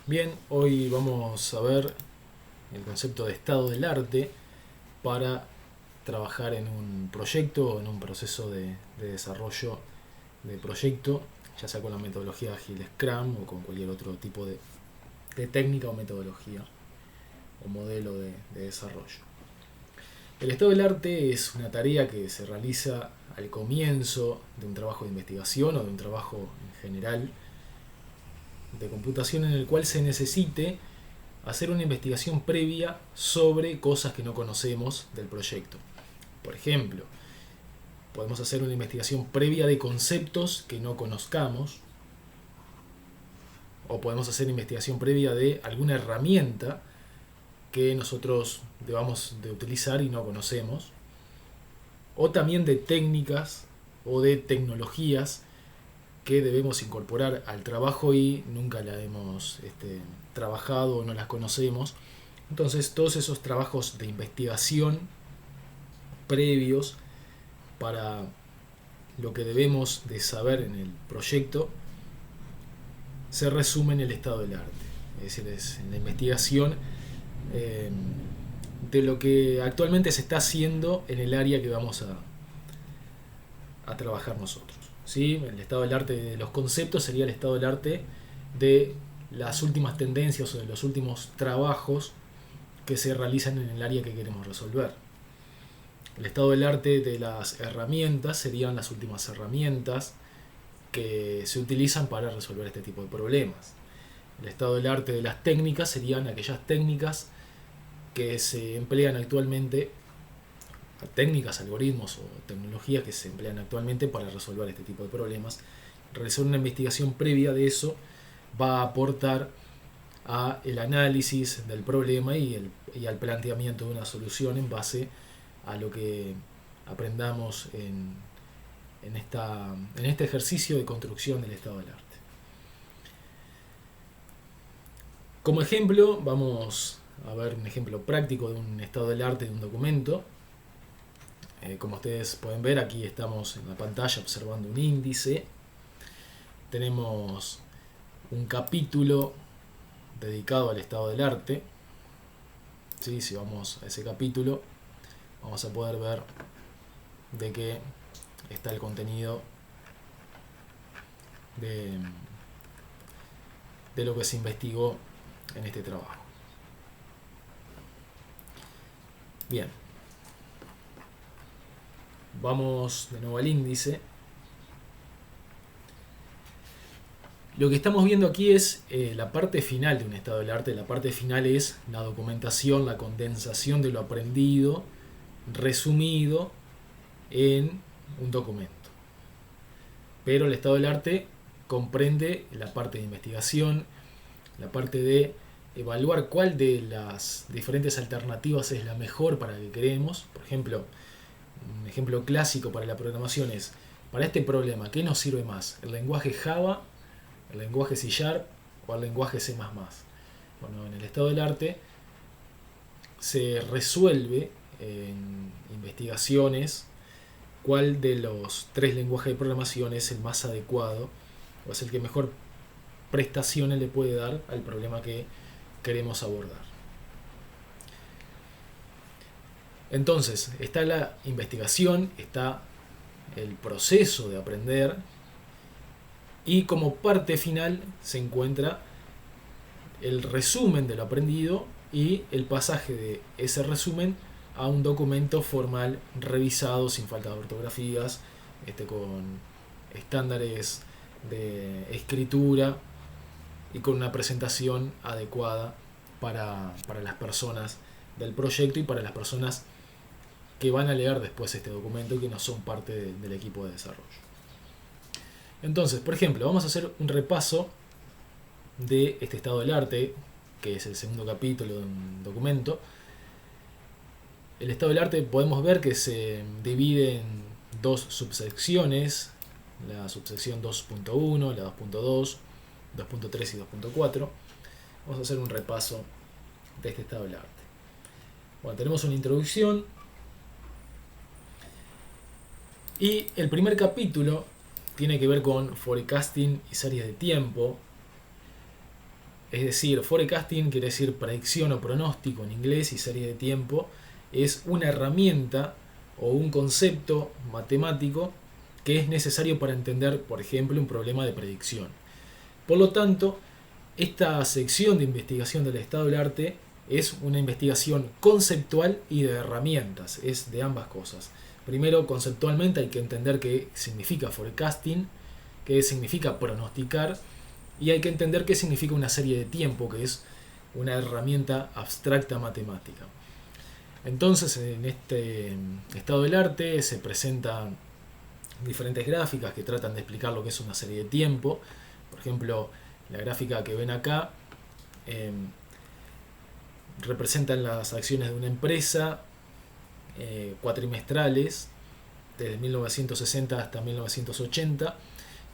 Bien, hoy vamos a ver el concepto de estado del arte para trabajar en un proyecto o en un proceso de desarrollo de proyecto, ya sea con la metodología Agile Scrum o con cualquier otro tipo de técnica o metodología o modelo de desarrollo. El estado del arte es una tarea que se realiza al comienzo de un trabajo de investigación o de un trabajo en general de computación en el cual se necesite hacer una investigación previa sobre cosas que no conocemos del proyecto. Por ejemplo, podemos hacer una investigación previa de conceptos que no conozcamos, o podemos hacer investigación previa de alguna herramienta que nosotros debamos de utilizar y no conocemos, o también de técnicas o de tecnologías que debemos incorporar al trabajo y nunca la hemos trabajado o no las conocemos. Entonces todos esos trabajos de investigación previos para lo que debemos de saber en el proyecto se resume en el estado del arte. Es decir, es en la investigación eh, de lo que actualmente se está haciendo en el área que vamos a trabajar nosotros. ¿Sí? El estado del arte de los conceptos sería el estado del arte de las últimas tendencias o de los últimos trabajos que se realizan en el área que queremos resolver. El estado del arte de las herramientas serían las últimas herramientas que se utilizan para resolver este tipo de problemas. El estado del arte de las técnicas serían aquellas técnicas que se emplean actualmente, técnicas, algoritmos o tecnologías que se emplean actualmente para resolver este tipo de problemas. Realizar una investigación previa de eso va a aportar a el análisis del problema y al planteamiento de una solución en base a lo que aprendamos en este ejercicio de construcción del estado del arte. Como ejemplo, vamos a ver un ejemplo práctico de un estado del arte de un documento. Como ustedes pueden ver, aquí estamos en la pantalla observando un índice. Tenemos un capítulo dedicado al estado del arte. ¿Sí? Si vamos a ese capítulo, vamos a poder ver de qué está el contenido de, de lo que se investigó en este trabajo. Bien, vamos de nuevo al índice. Lo que estamos viendo aquí es la parte final de un estado del arte. La parte final es la documentación, la condensación de lo aprendido, resumido en un documento. Pero el estado del arte comprende la parte de investigación, la parte de evaluar cuál de las diferentes alternativas es la mejor para lo que queremos. Por ejemplo, un ejemplo clásico para la programación es, para este problema, ¿qué nos sirve más? ¿El lenguaje Java, el lenguaje C# o el lenguaje C++? Bueno, en el estado del arte se resuelve en investigaciones cuál de los tres lenguajes de programación es el más adecuado o es el que mejor prestaciones le puede dar al problema que queremos abordar. Entonces, está la investigación, está el proceso de aprender y como parte final se encuentra el resumen de lo aprendido y el pasaje de ese resumen a un documento formal revisado sin falta de ortografías, con estándares de escritura y con una presentación adecuada para las personas del proyecto y para las personas que van a leer después este documento y que no son parte del equipo de desarrollo. Entonces, por ejemplo, vamos a hacer un repaso de este estado del arte, que es el segundo capítulo de un documento. El estado del arte podemos ver que se divide en dos subsecciones, la subsección 2.1, la 2.2, 2.3 y 2.4. Vamos a hacer un repaso de este estado del arte. Bueno, tenemos una introducción y el primer capítulo tiene que ver con forecasting y series de tiempo. Es decir, forecasting quiere decir predicción o pronóstico en inglés, y serie de tiempo es una herramienta o un concepto matemático que es necesario para entender, por ejemplo, un problema de predicción. Por lo tanto, esta sección de investigación del estado del arte es una investigación conceptual y de herramientas, es de ambas cosas. Primero, conceptualmente hay que entender qué significa forecasting, qué significa pronosticar, y hay que entender qué significa una serie de tiempo, que es una herramienta abstracta matemática. Entonces, en este estado del arte se presentan diferentes gráficas que tratan de explicar lo que es una serie de tiempo. Por ejemplo, la gráfica que ven acá representan las acciones de una empresa cuatrimestrales desde 1960 hasta 1980,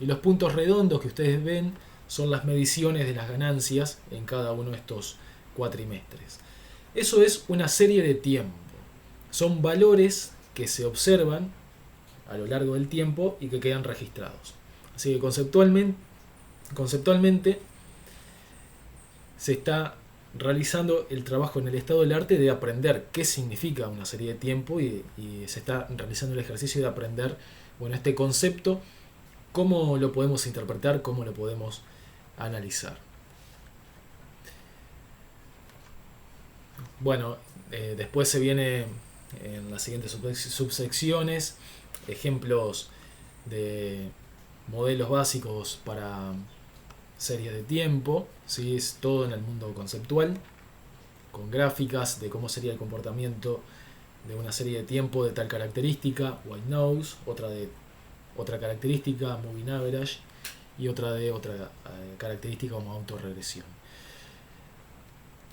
y los puntos redondos que ustedes ven son las mediciones de las ganancias en cada uno de estos cuatrimestres. Eso es una serie de tiempo. Son valores que se observan a lo largo del tiempo y que quedan registrados. Así que conceptualmente se está realizando el trabajo en el estado del arte de aprender qué significa una serie de tiempo, y se está realizando el ejercicio de aprender, bueno, este concepto, cómo lo podemos interpretar, cómo lo podemos analizar. Bueno, después se viene en las siguientes subsecciones ejemplos de modelos básicos para series de tiempo, ¿sí? Es todo en el mundo conceptual, con gráficas de cómo sería el comportamiento de una serie de tiempo de tal característica, white noise, otra característica, moving average, y otra característica como autorregresión.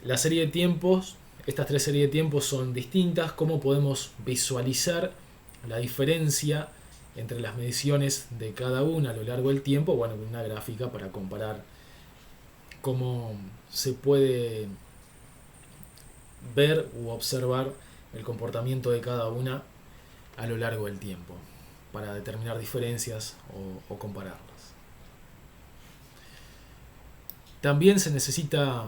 La serie de tiempos, estas tres series de tiempos son distintas. ¿Cómo podemos visualizar la diferencia entre las mediciones de cada una a lo largo del tiempo? Bueno, con una gráfica para comparar cómo se puede ver u observar el comportamiento de cada una a lo largo del tiempo, para determinar diferencias o compararlas. También se necesita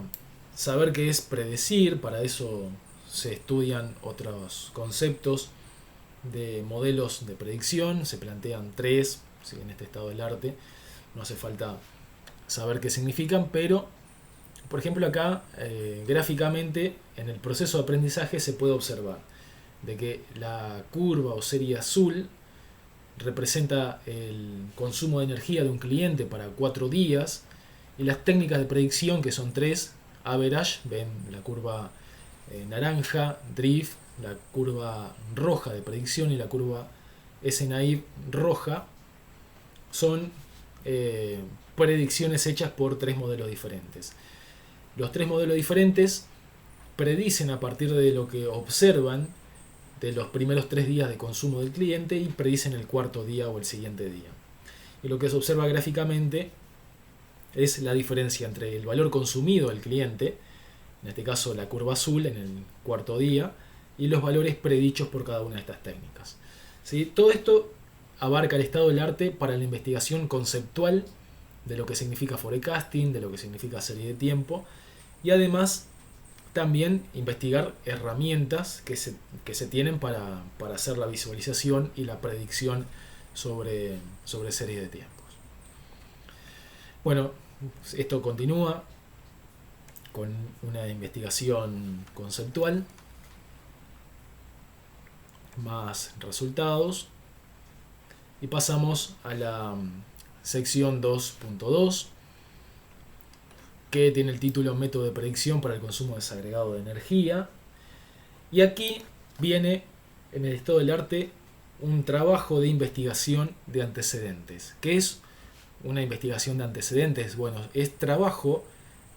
saber qué es predecir. Para eso se estudian otros conceptos de modelos de predicción. Se plantean tres, ¿sí? En este estado del arte no hace falta saber qué significan, pero por ejemplo acá gráficamente en el proceso de aprendizaje se puede observar de que la curva o serie azul representa el consumo de energía de un cliente para 4 días, y las técnicas de predicción, que son 3: average, ven la curva naranja; drift, la curva roja de predicción, y la curva S-naive roja, son predicciones hechas por 3 modelos diferentes. Los 3 modelos diferentes predicen a partir de lo que observan de los primeros 3 días de consumo del cliente, y predicen el 4.º día o el siguiente día. Y lo que se observa gráficamente es la diferencia entre el valor consumido del cliente, en este caso la curva azul en el 4.º día, y los valores predichos por cada una de estas técnicas. ¿Sí? Todo esto abarca el estado del arte para la investigación conceptual de lo que significa forecasting, de lo que significa serie de tiempo, y además también investigar herramientas que se tienen para hacer la visualización y la predicción sobre series de tiempos. Bueno, esto continúa con una investigación conceptual, más resultados, y pasamos a la sección 2.2, que tiene el título Método de predicción para el consumo desagregado de energía. Y aquí viene en el estado del arte un trabajo de investigación de antecedentes. ¿Qué es una investigación de antecedentes? Bueno, es trabajo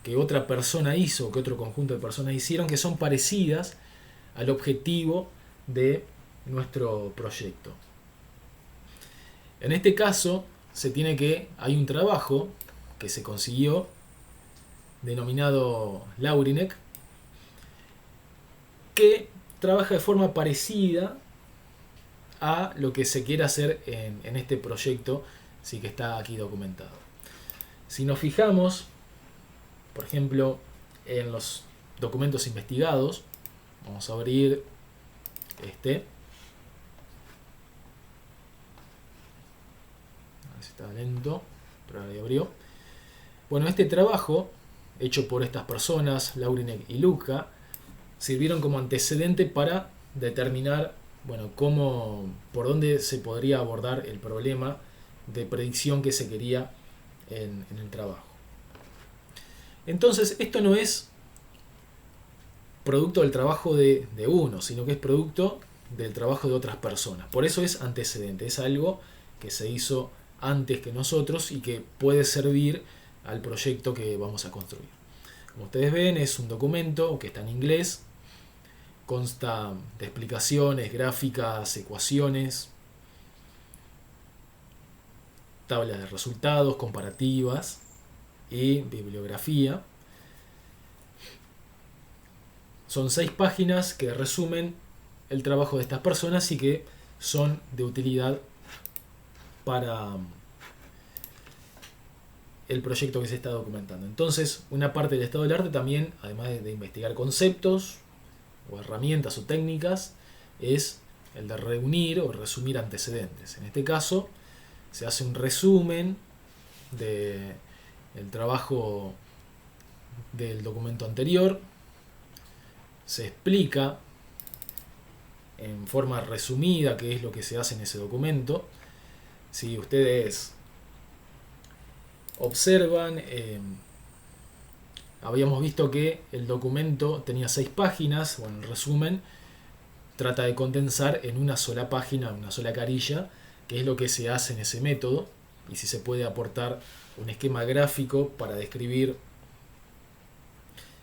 que otra persona hizo, que otro conjunto de personas hicieron, que son parecidas al objetivo de nuestro proyecto. En este caso hay un trabajo que se consiguió denominado Laurinek, que trabaja de forma parecida a lo que se quiere hacer en este proyecto, sí, que está aquí documentado. Si nos fijamos Por ejemplo, en los documentos investigados, vamos a abrir este. A ver si está lento, pero ahora ya abrió. Bueno, este trabajo, hecho por estas personas, Laurinek y Luca, sirvieron como antecedente para determinar, bueno, por dónde se podría abordar el problema de predicción que se quería en el trabajo. Entonces, esto no es producto del trabajo de uno, sino que es producto del trabajo de otras personas. Por eso es antecedente, es algo que se hizo antes que nosotros y que puede servir al proyecto que vamos a construir. Como ustedes ven, es un documento que está en inglés, consta de explicaciones, gráficas, ecuaciones, tablas de resultados, comparativas y bibliografía. Son 6 páginas que resumen el trabajo de estas personas y que son de utilidad para el proyecto que se está documentando. Entonces, una parte del estado del arte también, además de investigar conceptos o herramientas o técnicas, es el de reunir o resumir antecedentes. En este caso, se hace un resumen del trabajo del documento anterior, se explica en forma resumida qué es lo que se hace en ese documento. Si ustedes observan, habíamos visto que el documento tenía 6 páginas. Bueno, el resumen trata de condensar en una sola página, una sola carilla, qué es lo que se hace en ese método y si se puede aportar un esquema gráfico para describir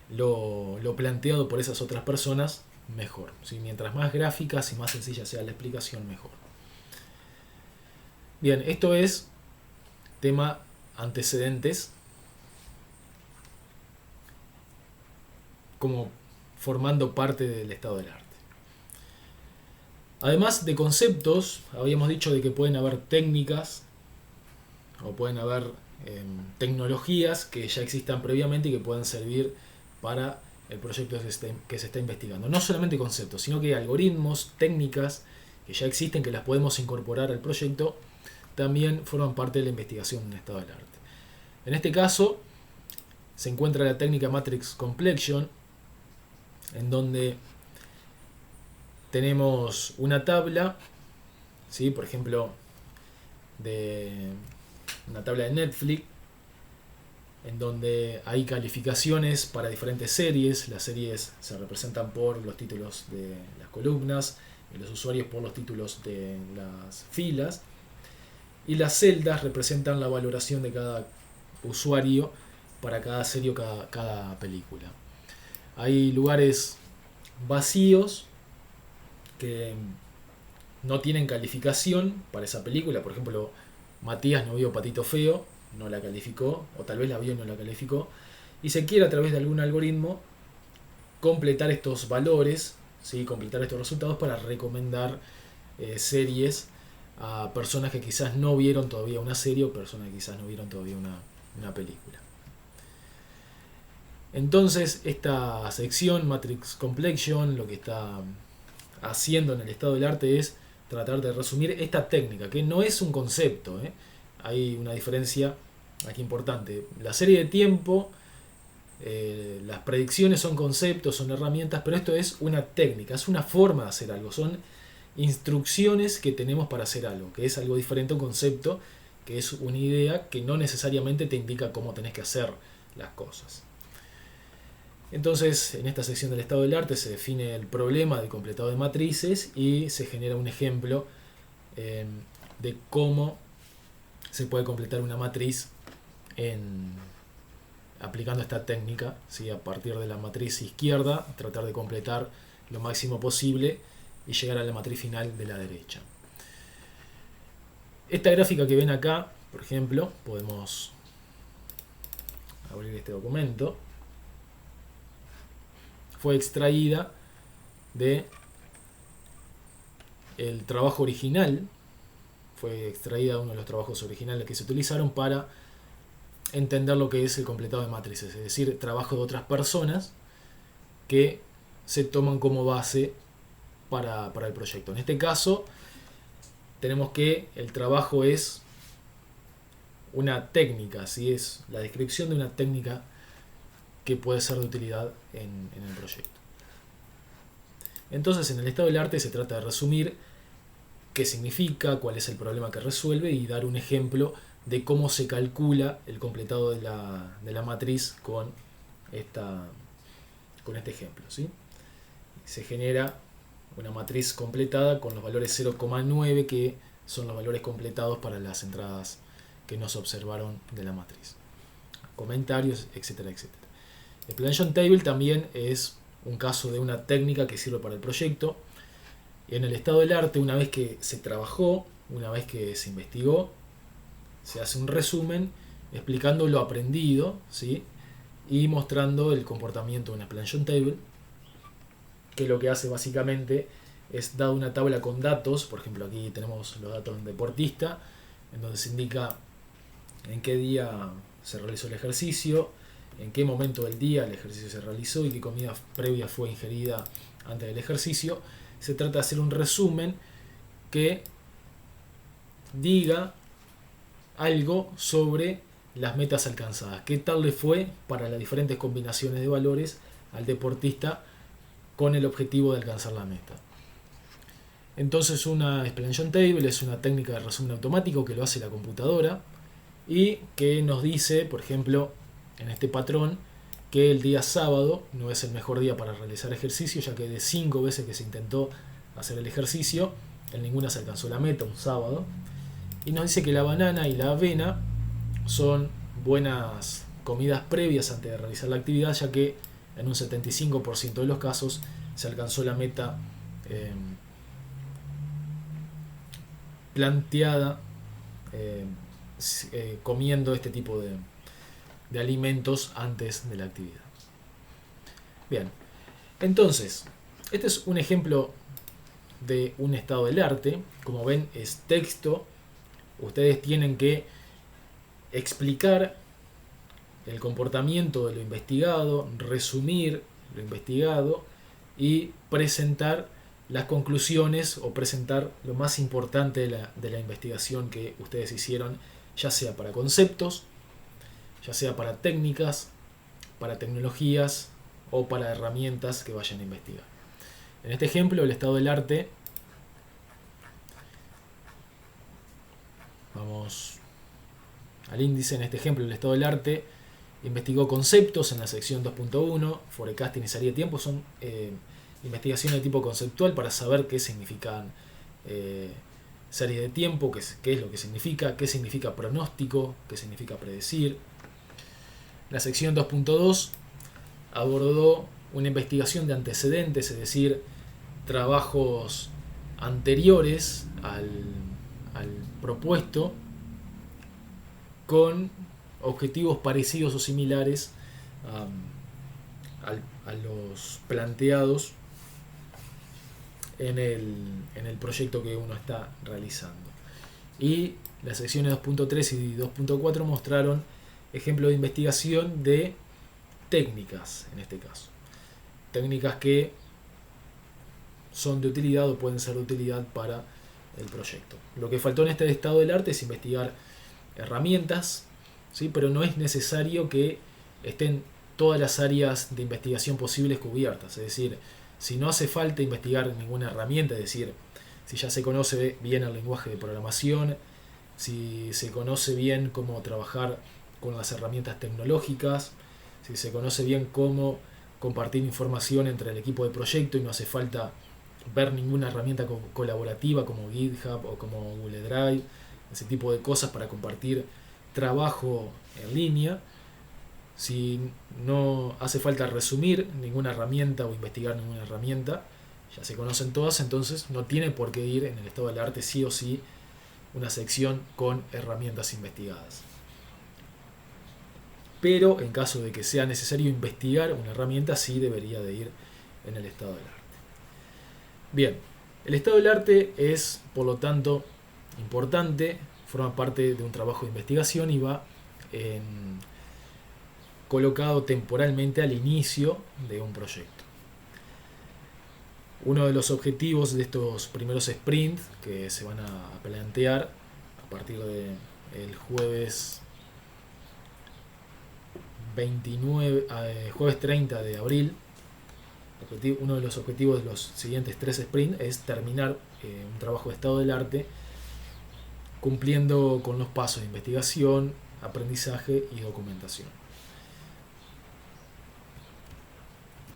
lo planteado por esas otras personas, mejor. ¿Sí? Mientras más gráficas y más sencilla sea la explicación, mejor. Bien, esto es tema antecedentes, como formando parte del estado del arte. Además de conceptos, habíamos dicho de que pueden haber técnicas o pueden haber tecnologías que ya existan previamente y que puedan servir para el proyecto que se está investigando. No solamente conceptos, sino que algoritmos, técnicas que ya existen, que las podemos incorporar al proyecto, también forman parte de la investigación en estado del arte. En este caso, se encuentra la técnica Matrix Complexion, en donde tenemos una tabla, ¿sí? Por ejemplo, de una tabla de Netflix, en donde hay calificaciones para diferentes series. Las series se representan por los títulos de las columnas y los usuarios por los títulos de las filas, y las celdas representan la valoración de cada usuario para cada serie o cada película. Hay lugares vacíos que no tienen calificación para esa película. Por ejemplo, Matías no vio Patito Feo, no la calificó, o tal vez la vio y no la calificó, y se quiere a través de algún algoritmo completar estos valores, ¿sí? Completar estos resultados para recomendar series a personas que quizás no vieron todavía una serie o personas que quizás no vieron todavía una película. Entonces, esta sección Matrix Complexion lo que está haciendo en el estado del arte es tratar de resumir esta técnica, que no es un concepto, ¿eh? Hay una diferencia aquí importante. La serie de tiempo, las predicciones son conceptos, son herramientas, pero esto es una técnica, es una forma de hacer algo, son instrucciones que tenemos para hacer algo, que es algo diferente a un concepto, que es una idea que no necesariamente te indica cómo tenés que hacer las cosas. Entonces, en esta sección del estado del arte se define el problema de completado de matrices y se genera un ejemplo de cómo se puede completar una matriz aplicando esta técnica, ¿sí? A partir de la matriz izquierda, tratar de completar lo máximo posible y llegar a la matriz final de la derecha. Esta gráfica que ven acá, por ejemplo, podemos abrir este documento, fue extraída de el trabajo original, fue extraída de uno de los trabajos originales que se utilizaron para entender lo que es el completado de matrices, es decir, trabajo de otras personas que se toman como base para el proyecto. En este caso, tenemos que el trabajo es una técnica, ¿sí? Es la descripción de una técnica que puede ser de utilidad en el proyecto. Entonces, en el estado del arte se trata de resumir qué significa, cuál es el problema que resuelve y dar un ejemplo de cómo se calcula el completado de la matriz con este ejemplo, ¿sí? Se genera una matriz completada con los valores 0,9 que son los valores completados para las entradas que nos observaron de la matriz. Comentarios, etcétera, etcétera. El Explanation Table también es un caso de una técnica que sirve para el proyecto. En el estado del arte, una vez que se trabajó, una vez que se investigó, se hace un resumen explicando lo aprendido, ¿sí? Y mostrando el comportamiento de una Explanation Table, que lo que hace básicamente es dar una tabla con datos. Por ejemplo, aquí tenemos los datos de un deportista, en donde se indica en qué día se realizó el ejercicio, en qué momento del día el ejercicio se realizó y qué comida previa fue ingerida antes del ejercicio. Se trata de hacer un resumen que diga algo sobre las metas alcanzadas, qué tal le fue para las diferentes combinaciones de valores al deportista con el objetivo de alcanzar la meta. Entonces, una Explanation Table es una técnica de resumen automático que lo hace la computadora y que nos dice, por ejemplo, en este patrón, que el día sábado no es el mejor día para realizar ejercicio, ya que de 5 veces que se intentó hacer el ejercicio, en ninguna se alcanzó la meta un sábado. Y nos dice que la banana y la avena son buenas comidas previas antes de realizar la actividad, ya que en un 75% de los casos se alcanzó la meta planteada comiendo este tipo de alimentos antes de la actividad. Bien, entonces, este es un ejemplo de un estado del arte. Como ven, es texto. Ustedes tienen que explicar el comportamiento de lo investigado, resumir lo investigado y presentar las conclusiones o presentar lo más importante de la investigación que ustedes hicieron, ya sea para conceptos, ya sea para técnicas, para tecnologías o para herramientas que vayan a investigar. En este ejemplo, el estado del arte, vamos al índice. En este ejemplo, el estado del arte investigó conceptos en la sección 2.1, forecasting y salida de tiempo. Son investigaciones de tipo conceptual para saber qué significan series de tiempo, qué es lo que significa, qué significa pronóstico, qué significa predecir. La sección 2.2 abordó una investigación de antecedentes, es decir, trabajos anteriores al propuesto con objetivos parecidos o similares a los planteados en el proyecto que uno está realizando. Y las secciones 2.3 y 2.4 mostraron ejemplos de investigación de técnicas, en este caso. Técnicas que son de utilidad o pueden ser de utilidad para el proyecto. Lo que faltó en este estado del arte es investigar herramientas, ¿sí? Pero no es necesario que estén todas las áreas de investigación posibles cubiertas. Es decir, si no hace falta investigar ninguna herramienta, es decir, si ya se conoce bien el lenguaje de programación, si se conoce bien cómo trabajar con las herramientas tecnológicas, si se conoce bien cómo compartir información entre el equipo de proyecto y no hace falta ver ninguna herramienta colaborativa como GitHub o como Google Drive, ese tipo de cosas para compartir trabajo en línea. Si no hace falta resumir ninguna herramienta o investigar ninguna herramienta, ya se conocen todas, entonces no tiene por qué ir en el estado del arte sí o sí una sección con herramientas investigadas. Pero en caso de que sea necesario investigar una herramienta, sí debería de ir en el estado del arte. Bien, el estado del arte es, por lo tanto, importante, forma parte de un trabajo de investigación y va colocado temporalmente al inicio de un proyecto. Uno de los objetivos de estos primeros sprints que se van a plantear a partir del jueves 30 de abril, uno de los objetivos de los siguientes 3 sprints es terminar un trabajo de estado del arte cumpliendo con los pasos de investigación, aprendizaje y documentación.